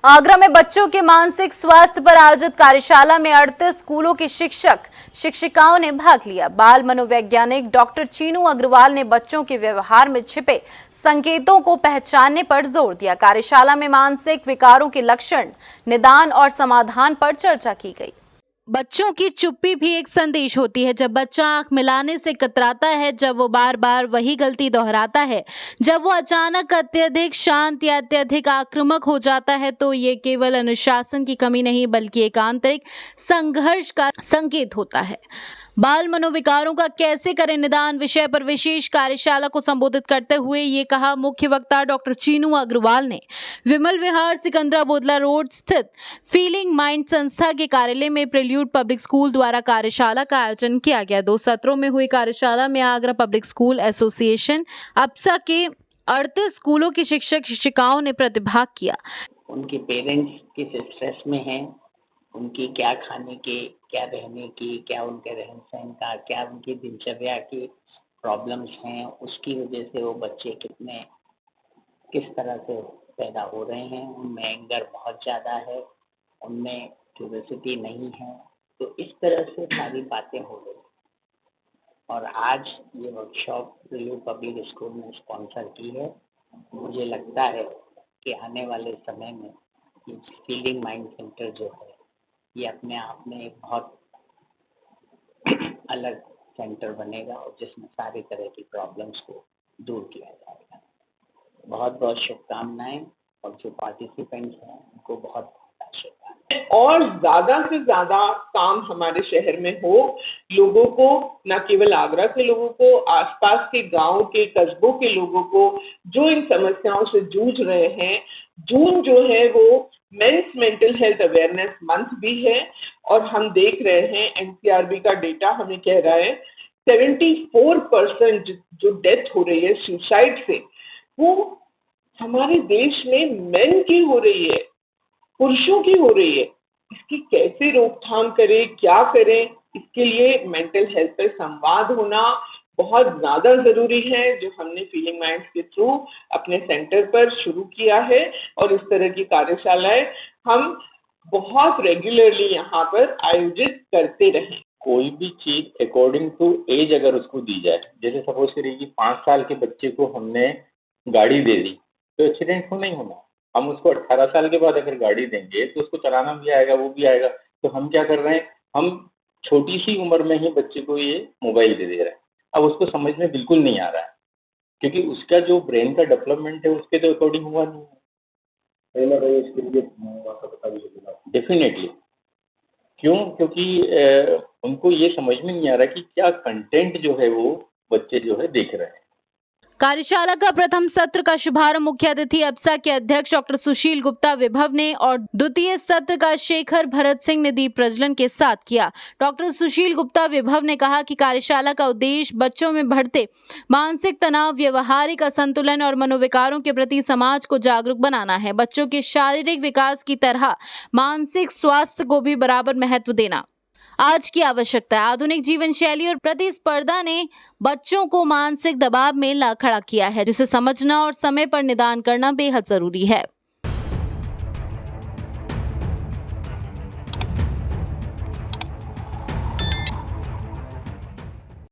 आगरा में बच्चों के मानसिक स्वास्थ्य पर आयोजित कार्यशाला में 38 स्कूलों के शिक्षिकाओं ने भाग लिया। बाल मनोवैज्ञानिक डॉक्टर चीनू अग्रवाल ने बच्चों के व्यवहार में छिपे संकेतों को पहचानने पर जोर दिया। कार्यशाला में मानसिक विकारों के लक्षण, निदान और समाधान पर चर्चा की गई। बच्चों की चुप्पी भी एक संदेश होती है। जब बच्चा आंख मिलाने से कतराता है, जब वो बार बार वही गलती दोहराता है, जब वो अचानक अत्यधिक शांत या अत्यधिक आक्रामक हो जाता है, तो ये केवल अनुशासन की कमी नहीं बल्कि एक आंतरिक संघर्ष का संकेत होता है। बाल मनोविकारों का कैसे करें निदान विषय पर विशेष कार्यशाला को संबोधित करते हुए ये कहा मुख्य वक्ता डॉक्टर चीनू अग्रवाल ने। विमल विहार सिकंदरा बोदला रोड स्थित फीलिंग माइंड संस्था के कार्यालय में प्रेल्यूड पब्लिक स्कूल द्वारा कार्यशाला का आयोजन किया गया। 2 सत्रों में हुई कार्यशाला में आगरा पब्लिक स्कूल एसोसिएशन अप्सा के 38 स्कूलों के शिक्षिकाओं ने प्रतिभाग किया। उनके पेरेंट्स किस स्ट्रेस में हैं, उनकी क्या खाने के, क्या रहने की, क्या उनके रहन सहन का, क्या उनकी दिनचर्या की प्रॉब्लम्स हैं, उसकी वजह से वो बच्चे किस तरह से पैदा हो रहे हैं। उनमें एंगर बहुत ज़्यादा है, उनमें क्यूरियोसिटी नहीं है। तो इस तरह से सारी बातें हो रही हैं और आज ये वर्कशॉप प्रेल्यूड पब्लिक स्कूल ने स्पॉन्सर की है। मुझे लगता है कि आने वाले समय में ये फीलिंग माइंड सेंटर जो है ये अपने आप में एक बहुत अलग सेंटर बनेगा और जिसमें सारी तरह की प्रॉब्लम्स को दूर किया जाएगा। बहुत बहुत शुभकामनाएं और जो पार्टिसिपेंट्स हैं उनको बहुत बहुत शुभकामनाएं। और ज़्यादा से ज़्यादा काम हमारे शहर में हो, लोगों को, न केवल आगरा के लोगों को, आसपास के गांव के कस्बों के लोगों को जो इन समस्याओं से जूझ रहे हैं। जून जो है वो men's mental health awareness month भी है और हम देख रहे हैं एनसीआरबी का डेटा हमें कह रहा है 74% जो डेथ हो रही है सुसाइड से, वो हमारे देश में मेन की हो रही है, पुरुषों की हो रही है। इसकी कैसे रोकथाम करें, क्या करें, इसके लिए मेंटल हेल्थ पर संवाद होना बहुत ज़्यादा ज़रूरी है, जो हमने फीलिंग माइंड्स के थ्रू अपने सेंटर पर शुरू किया है। और इस तरह की कार्यशालाएं हम बहुत रेगुलरली यहाँ पर आयोजित करते रहें। कोई भी चीज अकॉर्डिंग टू एज अगर उसको दी जाए, जैसे सपोज करिए कि 5 साल के बच्चे को हमने गाड़ी दे दी तो एक्सीडेंट हो नहीं होना। हम उसको 18 साल के बाद अगर गाड़ी देंगे तो उसको चलाना भी आएगा, वो भी आएगा। तो हम क्या कर रहे हैं, हम छोटी सी उम्र में ही बच्चे को ये मोबाइल दे रहे हैं। अब उसको समझ में बिल्कुल नहीं आ रहा है क्योंकि उसका जो ब्रेन का डेवलपमेंट है उसके तो अकॉर्डिंग हुआ नहीं है। इसके लिए डेफिनेटली क्यों, क्योंकि उनको ये समझ में नहीं आ रहा कि क्या कंटेंट जो है वो बच्चे जो है देख रहे हैं। कार्यशाला का प्रथम सत्र का शुभारंभ मुख्य अतिथि अप्सा के अध्यक्ष डॉक्टर सुशील गुप्ता विभव ने और द्वितीय सत्र का शेखर भरत सिंह ने दीप प्रज्वलन के साथ किया। डॉक्टर सुशील गुप्ता विभव ने कहा कि कार्यशाला का उद्देश्य बच्चों में बढ़ते मानसिक तनाव, व्यवहारिक असंतुलन और मनोविकारों के प्रति समाज को जागरूक बनाना है। बच्चों के शारीरिक विकास की तरह मानसिक स्वास्थ्य को भी बराबर महत्व देना आज की आवश्यकता है। आधुनिक जीवन शैली और प्रतिस्पर्धा ने बच्चों को मानसिक दबाव में ला खड़ा किया है, जिसे समझना और समय पर निदान करना बेहद जरूरी है।